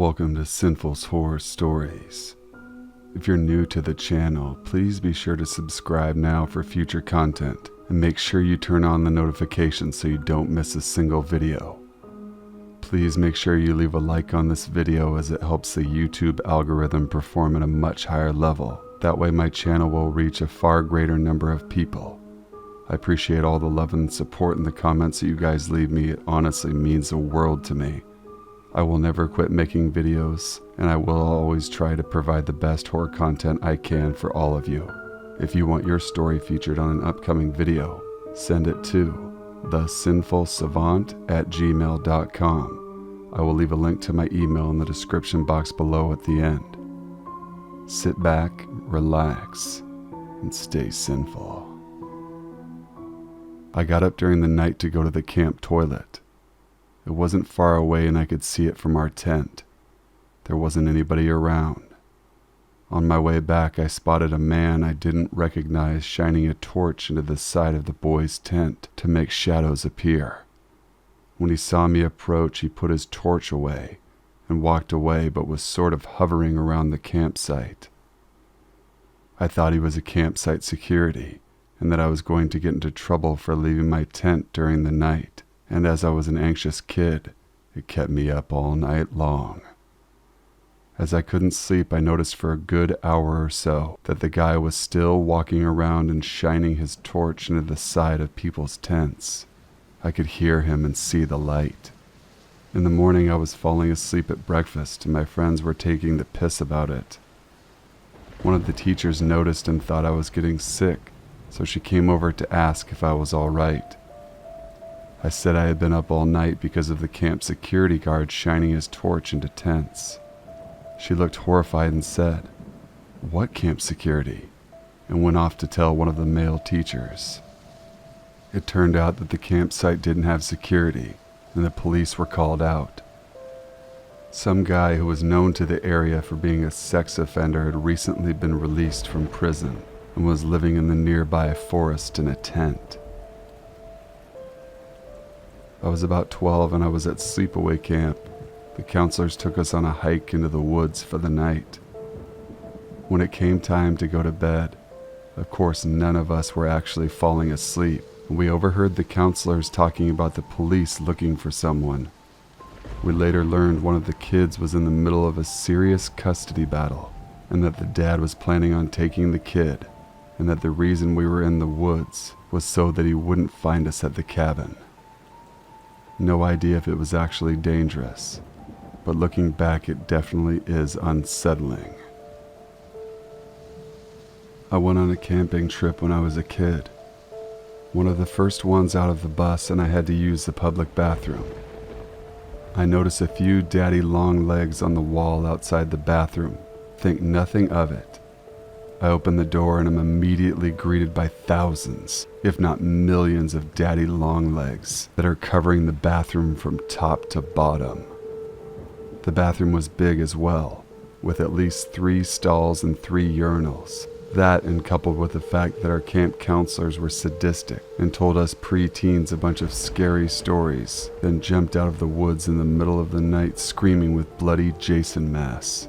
Welcome to Sinful's Horror Stories. If you're new to the channel, please be sure to subscribe now for future content and make sure you turn on the notifications so you don't miss a single video. Please make sure you leave a like on this video as it helps the YouTube algorithm perform at a much higher level. That way my channel will reach a far greater number of people. I appreciate all the love and support in the comments that you guys leave me. It honestly means the world to me. I will never quit making videos, and I will always try to provide the best horror content I can for all of you. If you want your story featured on an upcoming video, send it to thesinfulsavant@gmail.com. I will leave a link to my email in the description box below at the end. Sit back, relax, and stay sinful. I got up during the night to go to the camp toilet. It wasn't far away and I could see it from our tent. There wasn't anybody around. On my way back, I spotted a man I didn't recognize shining a torch into the side of the boys' tent to make shadows appear. When he saw me approach, he put his torch away and walked away, but was sort of hovering around the campsite. I thought he was a campsite security and that I was going to get into trouble for leaving my tent during the night. And as I was an anxious kid, it kept me up all night long. As I couldn't sleep, I noticed for a good hour or so that the guy was still walking around and shining his torch into the side of people's tents. I could hear him and see the light. In the morning, I was falling asleep at breakfast and my friends were taking the piss about it. One of the teachers noticed and thought I was getting sick, so she came over to ask if I was all right. I said I had been up all night because of the camp security guard shining his torch into tents. She looked horrified and said, "What camp security?" and went off to tell one of the male teachers. It turned out that the campsite didn't have security and the police were called out. Some guy who was known to the area for being a sex offender had recently been released from prison and was living in the nearby forest in a tent. I was about 12 and I was at sleepaway camp. The counselors took us on a hike into the woods for the night. When it came time to go to bed, of course none of us were actually falling asleep. We overheard the counselors talking about the police looking for someone. We later learned one of the kids was in the middle of a serious custody battle and that the dad was planning on taking the kid and that the reason we were in the woods was so that he wouldn't find us at the cabin. No idea if it was actually dangerous, but looking back it definitely is unsettling. I went on a camping trip when I was a kid. One of the first ones out of the bus and I had to use the public bathroom. I noticed a few daddy long legs on the wall outside the bathroom. Think nothing of it. I open the door and am immediately greeted by thousands, if not millions of daddy long legs that are covering the bathroom from top to bottom. The bathroom was big as well, with at least 3 stalls and 3 urinals. That, and coupled with the fact that our camp counselors were sadistic and told us preteens a bunch of scary stories, then jumped out of the woods in the middle of the night screaming with bloody Jason masks.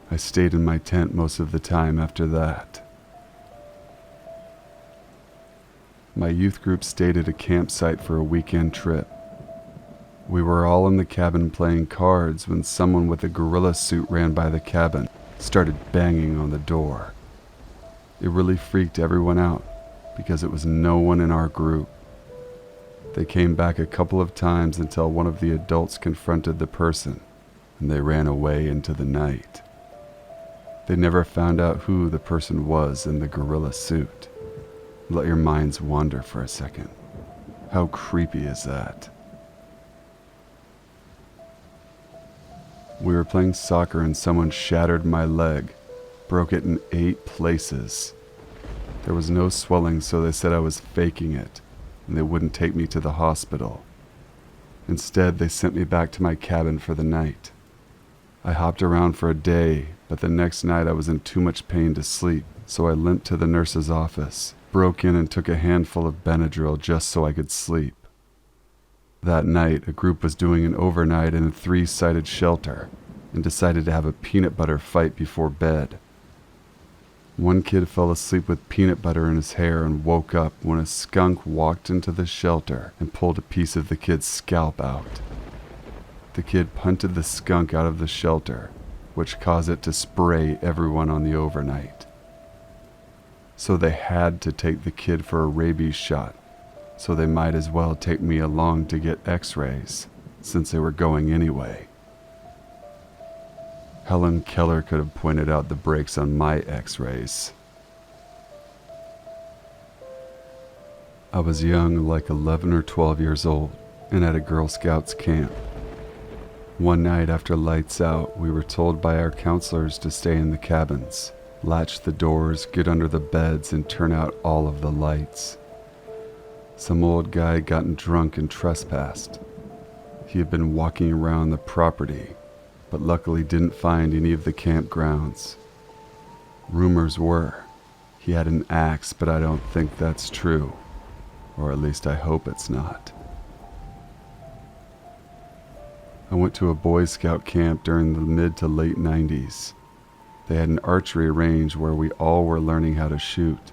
I stayed in my tent most of the time after that. My youth group stayed at a campsite for a weekend trip. We were all in the cabin playing cards when someone with a gorilla suit ran by the cabin, started banging on the door. It really freaked everyone out because it was no one in our group. They came back a couple of times until one of the adults confronted the person and they ran away into the night. They never found out who the person was in the gorilla suit. Let your minds wander for a second. How creepy is that? We were playing soccer and someone shattered my leg, broke it in 8 places. There was no swelling, so they said I was faking it and they wouldn't take me to the hospital. Instead, they sent me back to my cabin for the night. I hopped around for a day, but the next night I was in too much pain to sleep, so I limped to the nurse's office, broke in and took a handful of Benadryl just so I could sleep. That night, a group was doing an overnight in a 3-sided shelter and decided to have a peanut butter fight before bed. One kid fell asleep with peanut butter in his hair and woke up when a skunk walked into the shelter and pulled a piece of the kid's scalp out. The kid punted the skunk out of the shelter, which caused it to spray everyone on the overnight. So they had to take the kid for a rabies shot, so they might as well take me along to get x-rays, since they were going anyway. Helen Keller could have pointed out the breaks on my x-rays. I was young, like 11 or 12 years old, and at a Girl Scouts camp. One night after lights out, we were told by our counselors to stay in the cabins, latch the doors, get under the beds, and turn out all of the lights. Some old guy had gotten drunk and trespassed. He had been walking around the property, but luckily didn't find any of the campgrounds. Rumors were he had an axe, but I don't think that's true, or at least I hope it's not. I went to a Boy Scout camp during the mid to late 90s. They had an archery range where we all were learning how to shoot.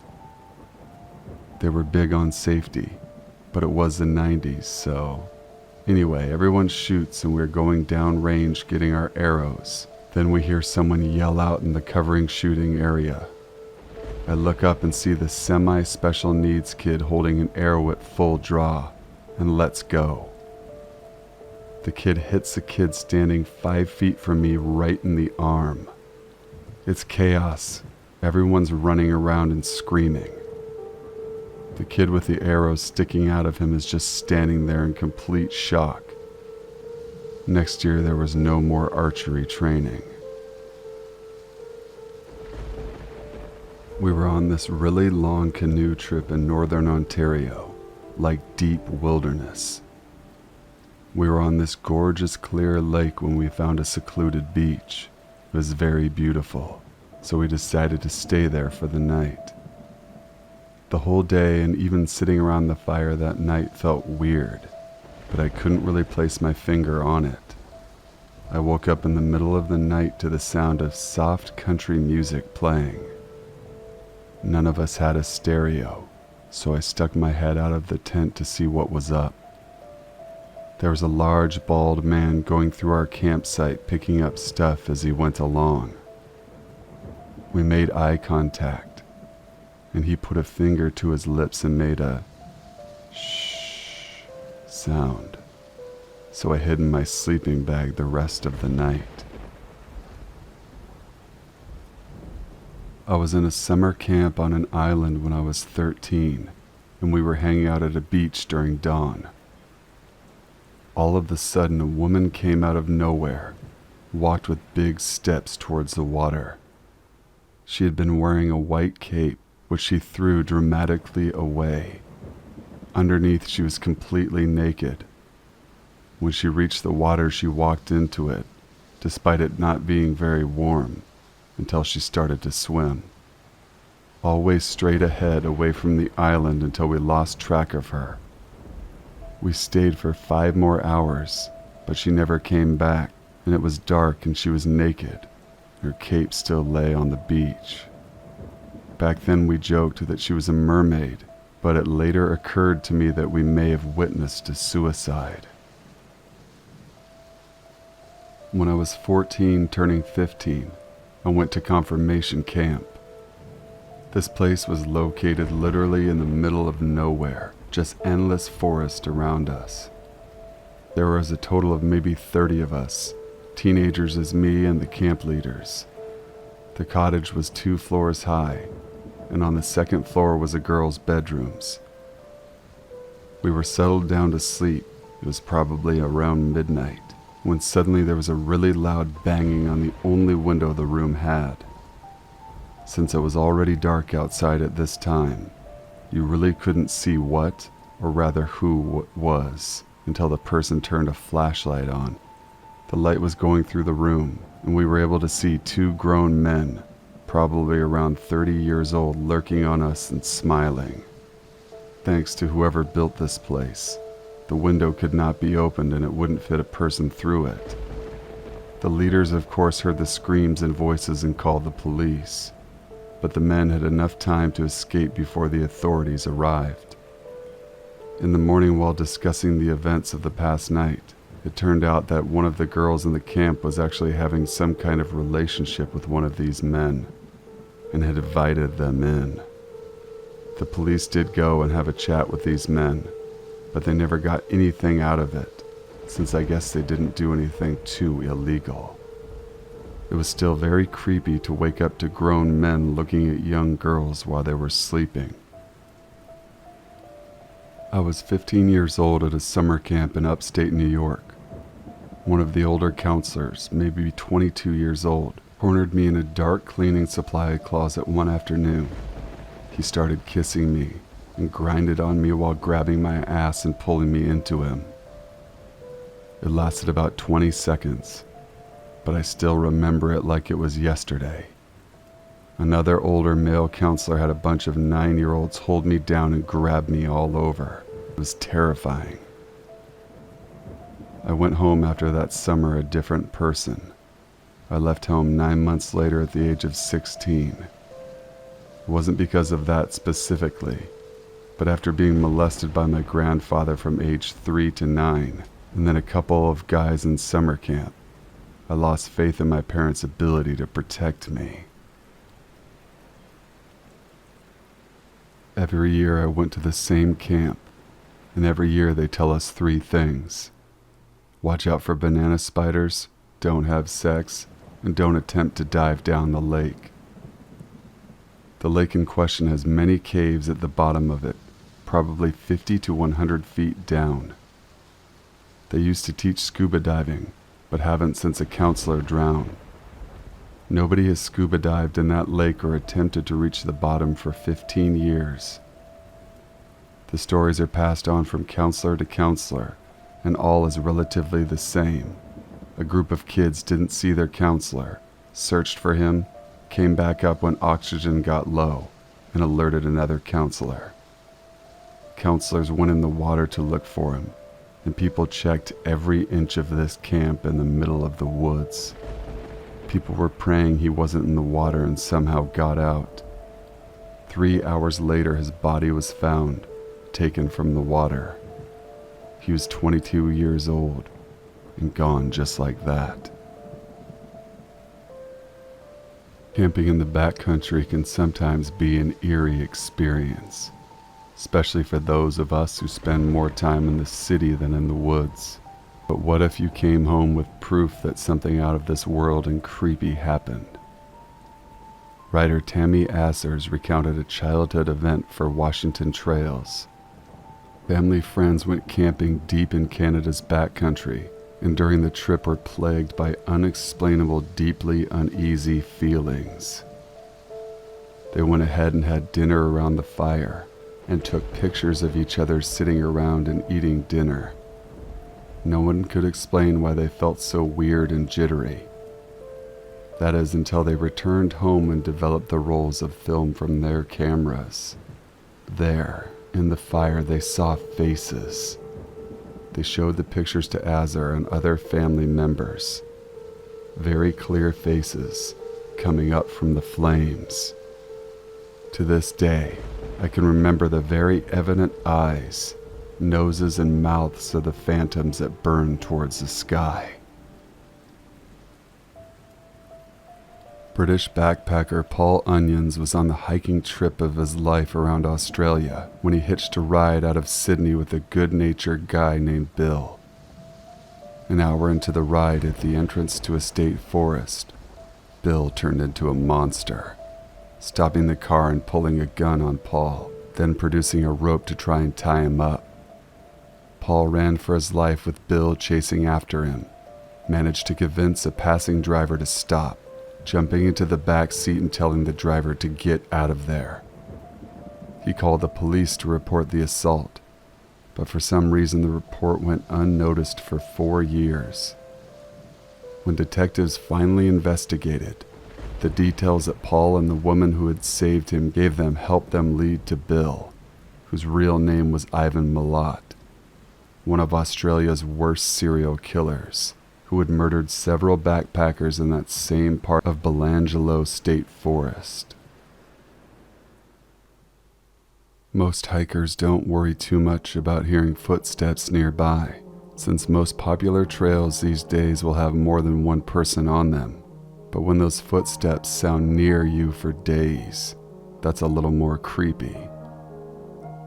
They were big on safety, but it was the 90s, so... Anyway, everyone shoots and we're going down range getting our arrows. Then we hear someone yell out in the covering shooting area. I look up and see the semi-special needs kid holding an arrow at full draw and lets go. The kid hits the kid standing 5 feet from me right in the arm. It's chaos. Everyone's running around and screaming. The kid with the arrow sticking out of him is just standing there in complete shock. Next year, there was no more archery training. We were on this really long canoe trip in northern Ontario, like deep wilderness. We were on this gorgeous clear lake when we found a secluded beach. It was very beautiful, so we decided to stay there for the night. The whole day and even sitting around the fire that night felt weird, but I couldn't really place my finger on it. I woke up in the middle of the night to the sound of soft country music playing. None of us had a stereo, so I stuck my head out of the tent to see what was up. There was a large, bald man going through our campsite picking up stuff as he went along. We made eye contact, and he put a finger to his lips and made a shh sound. So I hid in my sleeping bag the rest of the night. I was in a summer camp on an island when I was 13, and we were hanging out at a beach during dawn. All of a sudden, a woman came out of nowhere, walked with big steps towards the water. She had been wearing a white cape, which she threw dramatically away. Underneath, she was completely naked. When she reached the water, she walked into it, despite it not being very warm, until she started to swim. Always straight ahead, away from the island until we lost track of her. We stayed for 5 more hours, but she never came back, and it was dark and she was naked. Her cape still lay on the beach. Back then we joked that she was a mermaid, but it later occurred to me that we may have witnessed a suicide. When I was 14, turning 15, I went to confirmation camp. This place was located literally in the middle of nowhere, just endless forest around us. There was a total of maybe 30 of us, teenagers as me and the camp leaders. The cottage was 2 floors high, and on the 2nd floor was the girls' bedrooms. We were settled down to sleep. It was probably around midnight, when suddenly there was a really loud banging on the only window the room had. Since it was already dark outside at this time, you really couldn't see what, or rather who it was, until the person turned a flashlight on. The light was going through the room, and we were able to see 2 grown men, probably around 30 years old, lurking on us and smiling. Thanks to whoever built this place, The window could not be opened and it wouldn't fit a person through it. The leaders, of course, heard the screams and voices and called the police, but the men had enough time to escape before the authorities arrived. In the morning, while discussing the events of the past night, it turned out that one of the girls in the camp was actually having some kind of relationship with one of these men and had invited them in. The police did go and have a chat with these men, but they never got anything out of it, since I guess they didn't do anything too illegal. It was still very creepy to wake up to grown men looking at young girls while they were sleeping. I was 15 years old at a summer camp in upstate New York. One of the older counselors, maybe 22 years old, cornered me in a dark cleaning supply closet one afternoon. He started kissing me and grinded on me while grabbing my ass and pulling me into him. It lasted about 20 seconds, but I still remember it like it was yesterday. Another older male counselor had a bunch of 9-year-olds hold me down and grab me all over. It was terrifying. I went home after that summer a different person. I left home 9 months later at the age of 16. It wasn't because of that specifically, but after being molested by my grandfather from age 3 to 9, and then a couple of guys in summer camp, I lost faith in my parents' ability to protect me. Every year I went to the same camp, and every year they tell us 3 things. Watch out for banana spiders, don't have sex, and don't attempt to dive down the lake. The lake in question has many caves at the bottom of it, probably 50 to 100 feet down. They used to teach scuba diving, but haven't since a counselor drowned. Nobody has scuba dived in that lake or attempted to reach the bottom for 15 years. The stories are passed on from counselor to counselor, and all is relatively the same. A group of kids didn't see their counselor, searched for him, came back up when oxygen got low, and alerted another counselor. Counselors went in the water to look for him, and people checked every inch of this camp in the middle of the woods. People were praying he wasn't in the water and somehow got out. 3 hours later, his body was found, taken from the water. He was 22 years old and gone just like that. Camping in the backcountry can sometimes be an eerie experience, especially for those of us who spend more time in the city than in the woods. But what if you came home with proof that something out of this world and creepy happened? Writer Tammy Assers recounted a childhood event for Washington Trails. Family friends went camping deep in Canada's backcountry, and during the trip were plagued by unexplainable, deeply uneasy feelings. They went ahead and had dinner around the fire, and took pictures of each other sitting around and eating dinner. No one could explain why they felt so weird and jittery. That is, until they returned home and developed the rolls of film from their cameras. There, in the fire, they saw faces. They showed the pictures to Azar and other family members. Very clear faces coming up from the flames. To this day, I can remember the very evident eyes, noses, and mouths of the phantoms that burned towards the sky. British backpacker Paul Onions was on the hiking trip of his life around Australia when he hitched a ride out of Sydney with a good-natured guy named Bill. An hour into the ride at the entrance to a state forest, Bill turned into a monster, stopping the car and pulling a gun on Paul, then producing a rope to try and tie him up. Paul ran for his life with Bill chasing after him, managed to convince a passing driver to stop, jumping into the back seat and telling the driver to get out of there. He called the police to report the assault, but for some reason the report went unnoticed for 4 years. When detectives finally investigated, the details that Paul and the woman who had saved him gave them helped them lead to Bill, whose real name was Ivan Milat. one of Australia's worst serial killers, who had murdered several backpackers in that same part of Belangelo State Forest. Most hikers don't worry too much about hearing footsteps nearby, since most popular trails these days will have more than one person on them. But when those footsteps sound near you for days, that's a little more creepy.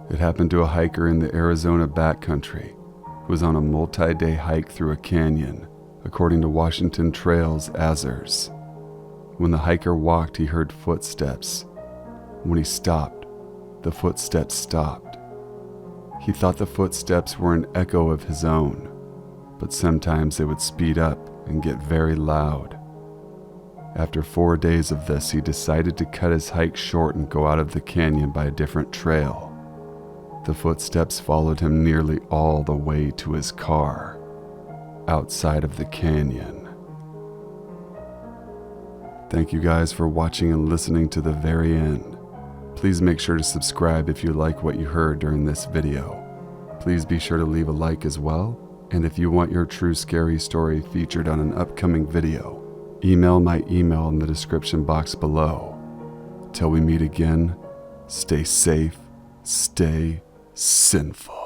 It happened to a hiker in the Arizona backcountry who was on a multi-day hike through a canyon, according to Washington Trail's Azers. When the hiker walked, he heard footsteps. When he stopped, the footsteps stopped. He thought the footsteps were an echo of his own, but sometimes they would speed up and get very loud. After 4 days of this, he decided to cut his hike short and go out of the canyon by a different trail. The footsteps followed him nearly all the way to his car, outside of the canyon. Thank you guys for watching and listening to the very end. Please make sure to subscribe if you like what you heard during this video. Please be sure to leave a like as well, and if you want your true scary story featured on an upcoming video, email my email in the description box below. Till we meet again, stay safe, stay sinful.